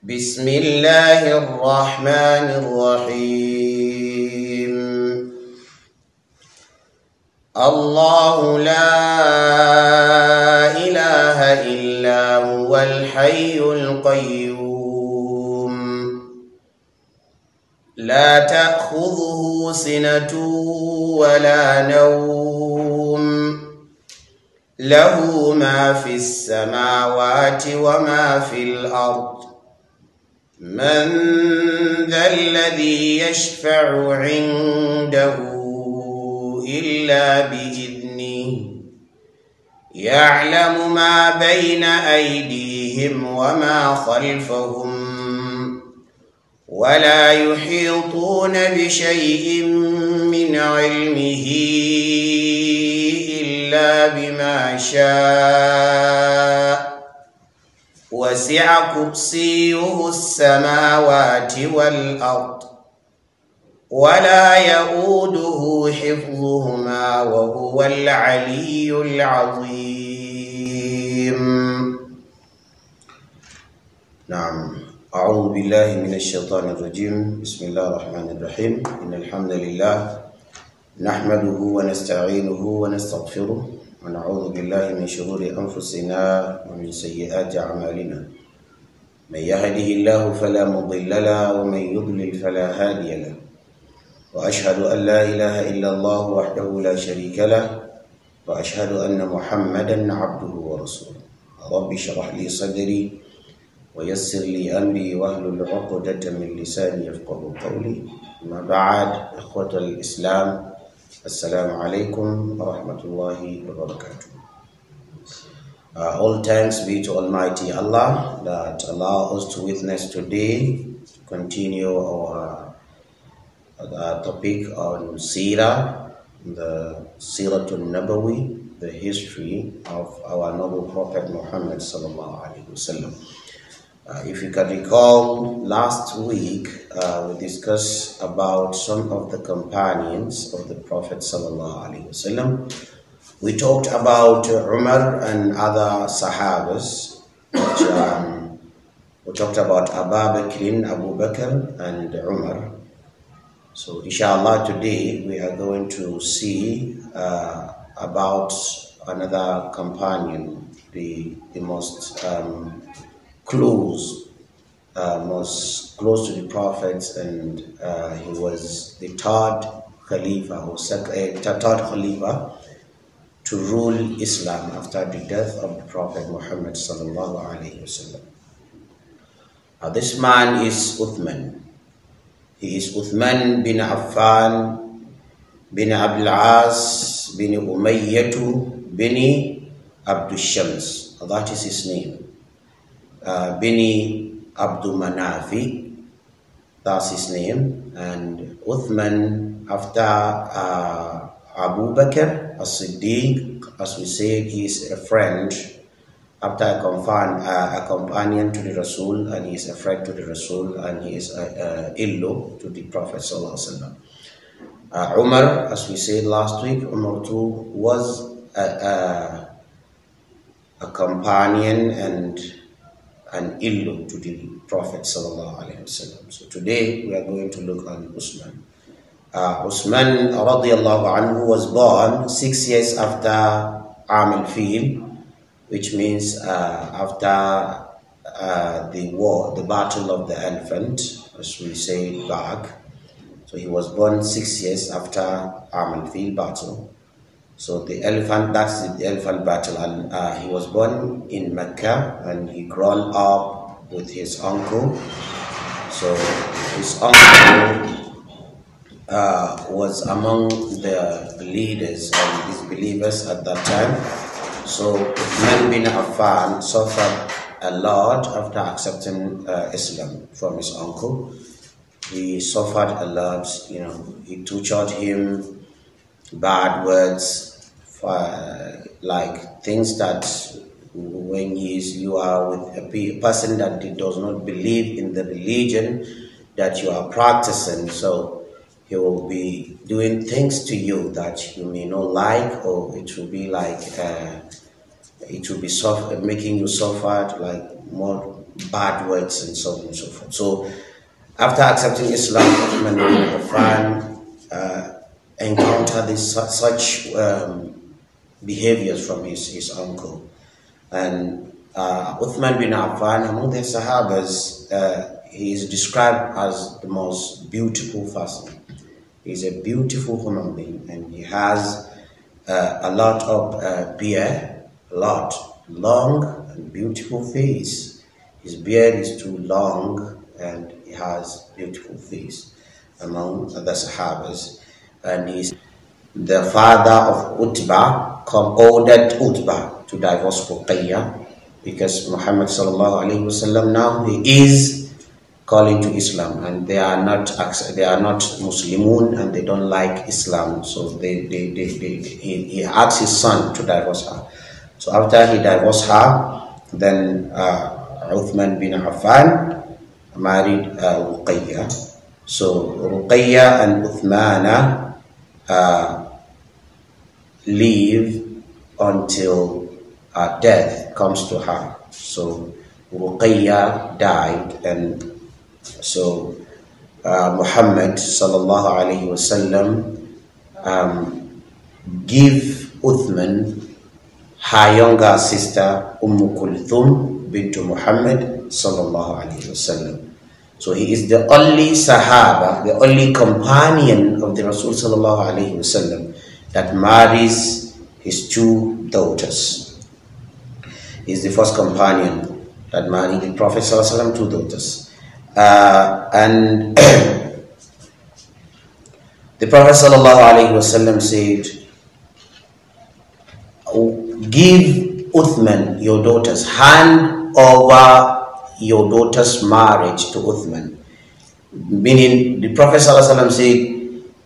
بسم الله الرحمن الرحيم الله لا إله إلا هو الحي القيوم لا تأخذه سنة ولا نوم له ما في السماوات وما في الأرض من ذا الذي يشفع عنده إلا بإذنه يعلم ما بين أيديهم وما خلفهم ولا يحيطون بشيء من علمه إلا بما شاء وسع كرسيه السماوات والأرض ولا يؤوده حفظهما وهو العلي العظيم. نعم، أعوذ بالله من الشيطان الرجيم. بسم الله الرحمن الرحيم. إن الحمد لله نحمده ونستعينه ونستغفره ونعوذ بالله من شرور أنفسنا ومن سيئات أعمالنا. من يهده الله فلا مضل له ومن يضلل فلا هادي له وأشهد أن لا إله إلا الله وحده لا شريك له وأشهد أن محمدا عبده ورسوله. رب اشرح لي صدري ويسر لي أمري واحلل عقدة من لساني يفقهوا قولي. أما بعد، إخوة الإسلام، Assalamu alaikum wa rahmatullahi wa barakatuh. All thanks be to Almighty Allah that allow us to witness today, to continue our topic on Sirha, the Siratul Nabawi, the history of our noble Prophet Muhammad sallallahu alaihi wasallam. If you can recall, last week we discussed about some of the companions of the Prophet sallallahu alaihi wasallam. We talked about Umar and other Sahabas. We talked about Abu Bakr and Umar. So inshallah today we are going to see about another companion, the most most close to the Prophet, and he was the third Khalifa, third Khalifa to rule Islam after the death of the Prophet Muhammad sallallahu alaihi wasallam. This man is Uthman. He is Uthman bin Affan bin Abdul As bin Umayyatu bin Abdul Shams. That is his name. Bini Abdul Manafi, that's his name. And Uthman, after Abu Bakr as-Siddiq, as we said, he is a friend, after a companion to the Rasul, and he is a friend to the Rasul, and he is illo to the Prophet sallallahu alaihi wasallam. Umar, as we said last week, Umar too was a companion and an illu to the Prophet sallallahu alaihi wasallam. So today we are going to look on Uthman. Uthman radiyallahu anhu was born 6 years after al-Fil, which means after the war, the battle of the elephant, as we say back. So he was born 6 years after al-Fil battle. So the elephant, that's the elephant battle, and he was born in Mecca, and he grew up with his uncle. So his uncle was among the leaders and disbelievers at that time. So Uthman bin Affan suffered a lot after accepting Islam from his uncle. He suffered a lot, he tortured him, bad words, like things that when you are with a person that does not believe in the religion that you are practicing, so he will be doing things to you that you may not like, or it will be like it will be making you suffer like more bad words and so on and so forth. So after accepting Islam, Uthman bin Affan encountered such behaviors from his uncle. And Uthman bin Affan, among the Sahabas, he is described as the most beautiful person. He's a beautiful human being, and he has a lot of beard, long and beautiful face. His beard is too long, and he has beautiful face among the Sahabas. And he's the father of Utbah, ordered Utbah to divorce Ruqayya, because Muhammad sallallahu alaihi wasallam now he is calling to Islam, and they are not Muslimun, and they don't like Islam. So he asked his son to divorce her. So after he divorced her, then Uthman bin Affan married Ruqayya. So Ruqayya and Uthmana live until death comes to her. So Ruqayya died, and so Muhammad sallallahu alaihi wasallam give Uthman her younger sister Kulthum bint Muhammad sallallahu alaihi wasallam. So he is the only Sahaba, the only companion of the Rasul sallallahu alaihi wasallam that marries his two daughters. He is the first companion that married the Prophet sallallahu alaihi wasallam two daughters. And the Prophet sallallahu alaihi wasallam said, give Uthman your daughters, hand over your daughter's marriage to Uthman. Meaning the Prophet sallallahu alaihi wasallam said,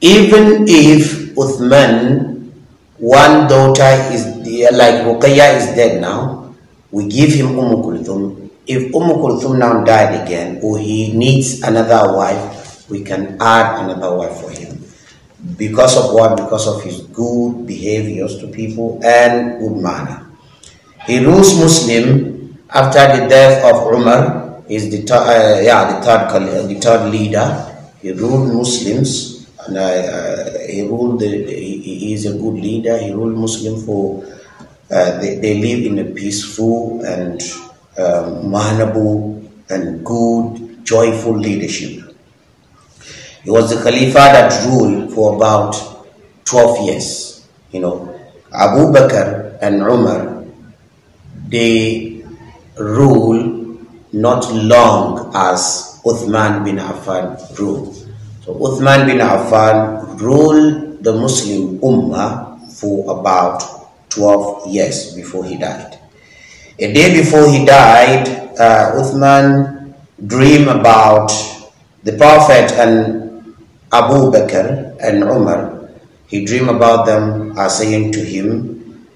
even if Uthman, one daughter is like Ruqayya is dead now, we give him Kulthum. If Kulthum now died again, or he needs another wife, we can add another wife for him. Because of what? Because of his good behaviors to people and good manner. He rules Muslim after the death of Umar. He's the third leader. He ruled Muslims, and he is a good leader. He ruled Muslim for they live in a peaceful and manable and good, joyful leadership. He was the Khalifa that ruled for about 12 years. You know, Abu Bakr and Umar, they rule not long as Uthman bin Affan ruled. So Uthman bin Affan ruled the Muslim Ummah for about 12 years before he died. A day before he died, Uthman dreamed about the Prophet and Abu Bakr and Umar. He dreamed about them saying to him,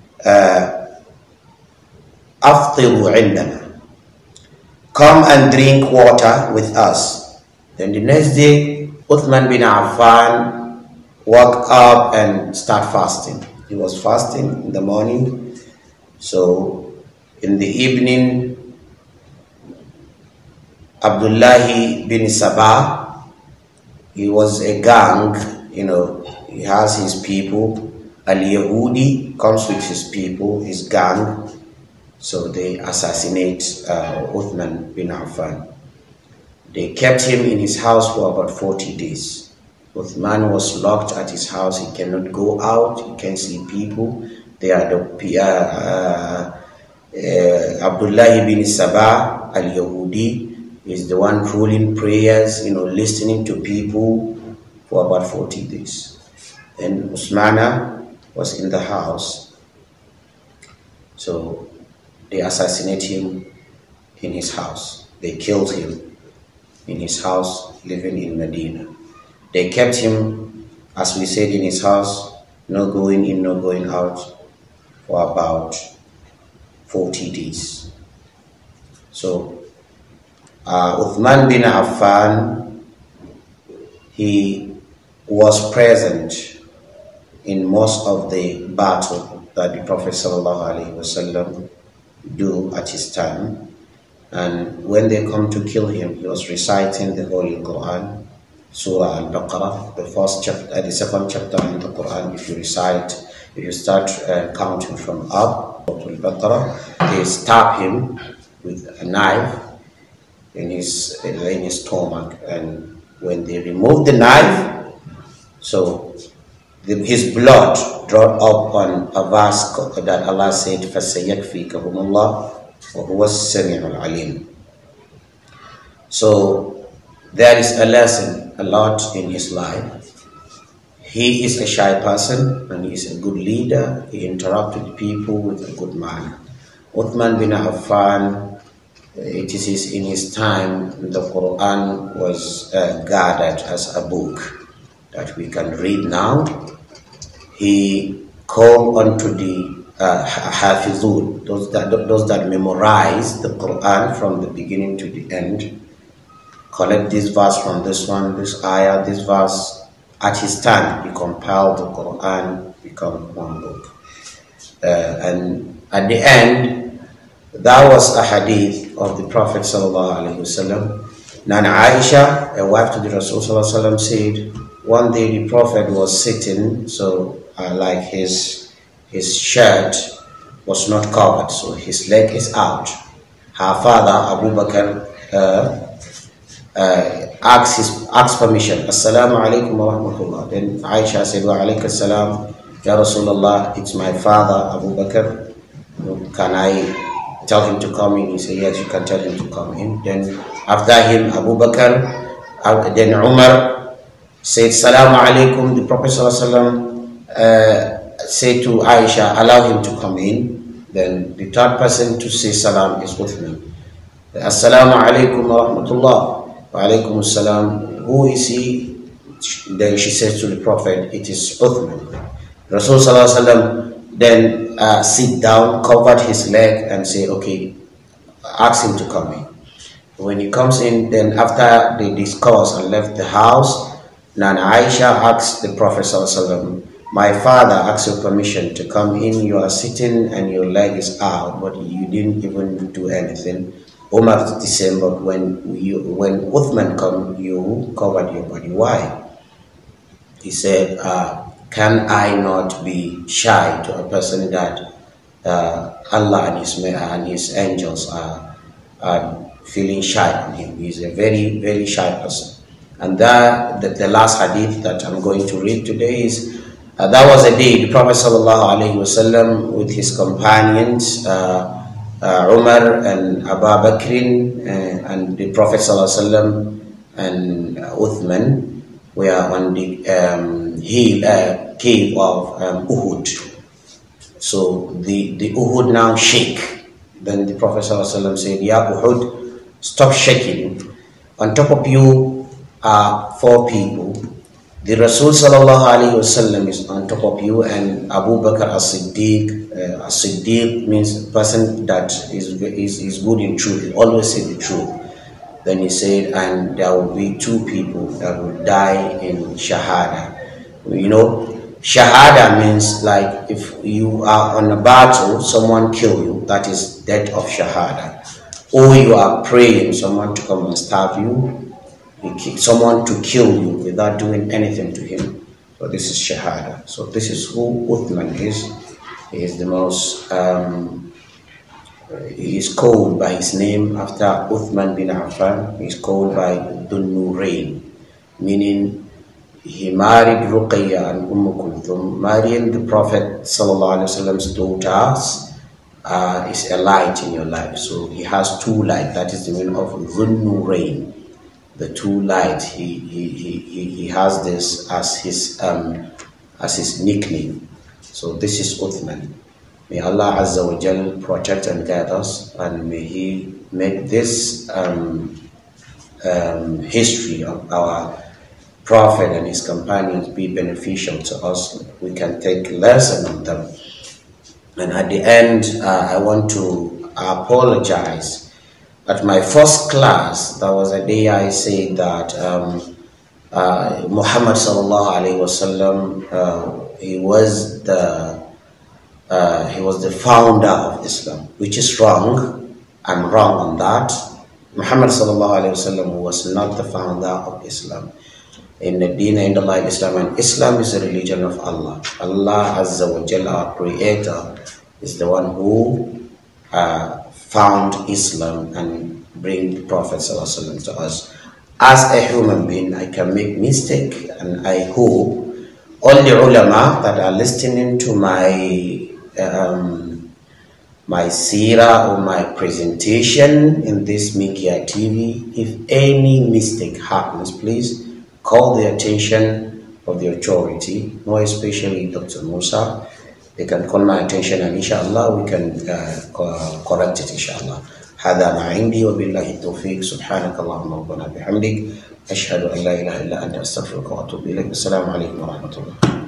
Aftiru indana, come and drink water with us. Then the next day, Uthman bin Affan woke up and started fasting. He was fasting in the morning. So in the evening, Abdullah bin Sabah, he was a gang, you know, he has his people. Al-Yahudi comes with his people, his gang. So they assassinate Uthman bin Affan. They kept him in his house for about 40 days. Uthman was locked at his house. He cannot go out. He can't see people. They are the Abdullah bin Sabah al-Yahudi is the one ruling prayers, you know, listening to people for about 40 days. And Usmana was in the house. So they assassinate him in his house. They killed him in his house, living in Medina. They kept him, as we said, in his house, no going in, no going out, for about 40 days. So Uthman bin Affan, he was present in most of the battle that the Prophet ﷺ do at his time. And when they come to kill him, he was reciting the Holy Quran, Surah Al-Baqarah, the first chapter, the second chapter in the Quran. If you start counting from up to Al-Baqarah, they stab him with a knife in his stomach, and when they remove the knife, so his blood drawn up on a verse that Allah said, فَسَيَكْفِيكَهُمُ اللَّهُ وَهُوَ السَّمِيعُ الْعَلِيمُ. So there is a lesson a lot in his life. He is a shy person and he is a good leader. He interacts with people with a good manner. Uthman bin Affan, it is in his time the Quran was gathered as a book that we can read now. He called unto the Hafizun, those that memorize the Quran from the beginning to the end, collect this verse from this one, this ayah, this verse. At his time, he compiled the Quran, become one book. And at the end, that was a hadith of the Prophet ﷺ. Nana Aisha, a wife to the Rasul ﷺ, said, one day the Prophet was sitting, so like his shirt was not covered, so his leg is out. Her father, Abu Bakr, asked permission. Assalamu alaikum wa rahmatullah. Then Aisha said, wa alaikum assalam, Ya Rasulullah, it's my father, Abu Bakr. Can I tell him to come in? He said, yes, you can tell him to come in. Then after him, Abu Bakr, then Umar said, Salamu alaikum. The Prophet said to Aisha, allow him to come in. Then the third person to say salam is Uthman. Assalamu alaikum wa rahmatullah. Wa alaikum assalam. Who is he? Then she says to the Prophet, it is Uthman. Rasul then sit down, covered his leg and say, okay, ask him to come in. When he comes in, then after they discussed and left the house, Nana Aisha asked the Prophet ﷺ, my father asked your permission to come in. You are sitting and your leg is out, but you didn't even do anything. Umar the same, but when Uthman come, you covered your body. Why? He said, can I not be shy to a person that Allah and his angels are feeling shy on him? He's a very, very shy person. And the last hadith that I'm going to read today is, that was a day the Prophet ﷺ with his companions, Umar and Abu Bakr and the Prophet ﷺ and Uthman were on the cave of Uhud. So the Uhud now shake. Then the Prophet ﷺ said, Ya Uhud, stop shaking. On top of you are 4 people. The Rasul ﷺ is on top of you, and Abu Bakr as-Siddiq. As-Siddiq means a person that is good in truth. He always say the truth. Then he said, and there will be 2 people that will die in Shahada. You know, Shahada means like if you are on a battle, someone kill you, that is death of Shahada. Or you are praying, someone to come and stab you, someone to kill you without doing anything to him. So this is Shahada. So this is who Uthman is. He is the most, he is called by his name after Uthman bin Affan. He is called by Dhun Nurayn, meaning he married Ruqayya and Kulthum. Marrying the Prophet ﷺ's daughters is a light in your life. So he has 2 lights. That is the meaning of Dhun Nurayn. The 2 lights. He has this as his nickname. So this is Uthman. May Allah Azza wa Jal protect and guide us, and may He make this history of our Prophet and his companions be beneficial to us. We can take lesson on them. And at the end, I want to apologize. At my first class, there was a day I said that Muhammad sallallahu alaihi wasallam, he was the founder of Islam, which is wrong. I'm wrong on that. Muhammad sallallahu alaihi wasallam was not the founder of Islam. In the deen in the life Islam, and Islam is the religion of Allah. Allah Azza wa Jalla, our creator, is the one who found Islam and bring the Prophet sallallahu alaihi wasallam to us. As a human being, I can make mistake, and I hope all the ulama that are listening to my Sirha or my presentation in this Mikiya TV, if any mistake happens, please call the attention of the authority, more especially Dr. Musa. They can call my attention, and inshallah we can correct it inshallah. هذا ما عندي وبالله التوفيق. سبحانك اللهم ربنا بحمدك أشهد أن لا إله إلا أنت أستغفرك وأتوب إليك. السلام عليكم ورحمة الله.